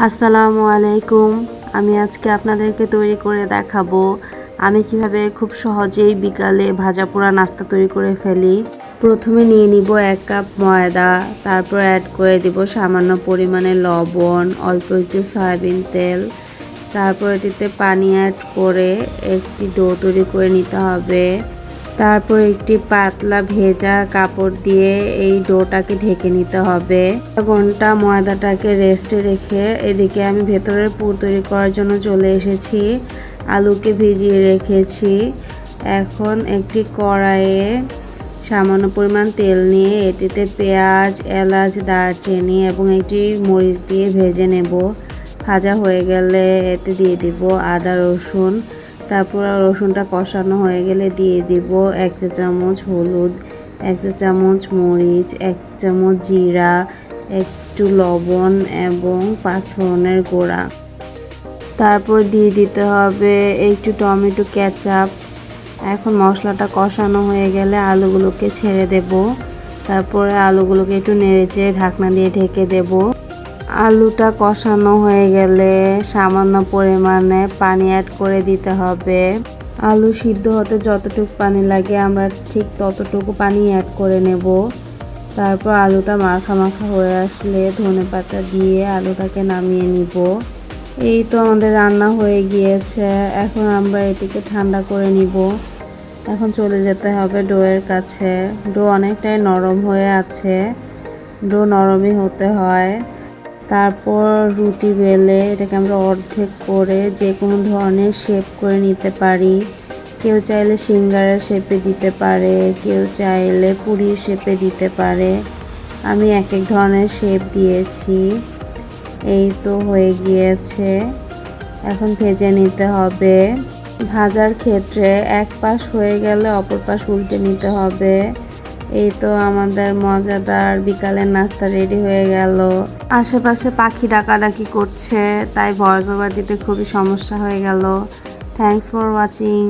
আসসালামু আলাইকুম। আমি আজকে আপনাদেরকে তৈরি করে দেখাবো আমি কিভাবে খুব সহজেই বিকালে ভাজা পোড়া নাস্তা তৈরি করে ফেলি। প্রথমে নিয়ে নিব 1 কাপ ময়দা, তারপর অ্যাড করে দিব সামান্য পরিমাণে লবণ, অল্প একটু সয়াবিন তেল, তারপর এটিতে পানি অ্যাড করে একটি ডো তৈরি করে নিতে হবে। তারপর একটি পাতলা ভেজা কাপড় দিয়ে এই ডোটাকে ঢেকে নিতে হবে। আধা ঘন্টা ময়দাটাকে রেস্টে রেখে এদিকে আমি ভেতরের পুর তৈরি করার জন্য চলে এসেছি। আলুকে ভিজিয়ে রেখেছি। এখন একটি কড়াইয়ে সামান্য পরিমাণ তেল নিয়ে এটিতে পেঁয়াজ, এলাচ, দারচিনি এবং একটি মরিচ দিয়ে ভেজে নেব। ভাজা হয়ে গেলে এতে দিয়ে দিব আদা রসুন। তারপর রসুনটা কষানো হয়ে গেলে দিয়ে দিব 1 চা চামচ হলুদ, 1 চা চামচ মরিচ, 1 চা চামচ জিরা, একটু লবণ এবং 5 ফোড়নের গুঁড়া। তারপর দিয়ে দিতে হবে একটু টমেটো কেচাপ। এখন মশলাটা কষানো হয়ে গেলে আলুগুলোকে ছেড়ে দেব। তারপরে আলুগুলোকে একটু নেড়েচেড়ে ঢাকনা দিয়ে ঢেকে দেব। আলুটা কষানো হয়ে গেলে সামান্য পরিমাণে পানি অ্যাড করে দিতে হবে। আলু সিদ্ধ হতে যতটুকু পানি লাগে আমরা ঠিক ততটুকু পানি অ্যাড করে নেব। তারপর আলুটা মাখা মাখা হয়ে আসলে ধনেপাতা দিয়ে আলুটাকে নামিয়ে নিব। এই তো আমাদের রান্না হয়ে গিয়েছে। এখন আমরা এটিকে ঠান্ডা করে নিব। এখন চলে যেতে হবে ডোয়ের কাছে। ডো অনেকটাই নরম হয়ে আছে। ডো নরমই হতে হয়। তারপর রুটি বেলে এটাকে আমরা অর্ধেক করে যে কোনো ধরনের শেপ করে নিতে পারি। কেউ চাইলে সিঙ্গারার শেপে দিতে পারে, কেউ চাইলে পুরীর শেপে দিতে পারে। আমি এক এক ধরনের শেপ দিয়েছি। এই তো হয়ে গিয়েছে। এখন ভেজে নিতে হবে। ভাজার ক্ষেত্রে এক পাশ হয়ে গেলে অপর পাশ উল্টে নিতে হবে। এই তো আমাদের মজাদার বিকালের নাস্তা রেডি হয়ে গেল। আশেপাশে পাখি ডাকাডাকি করছে, তাই ভয়েস ওভার দিতে খুবই সমস্যা হয়ে গেল। Thanks for watching.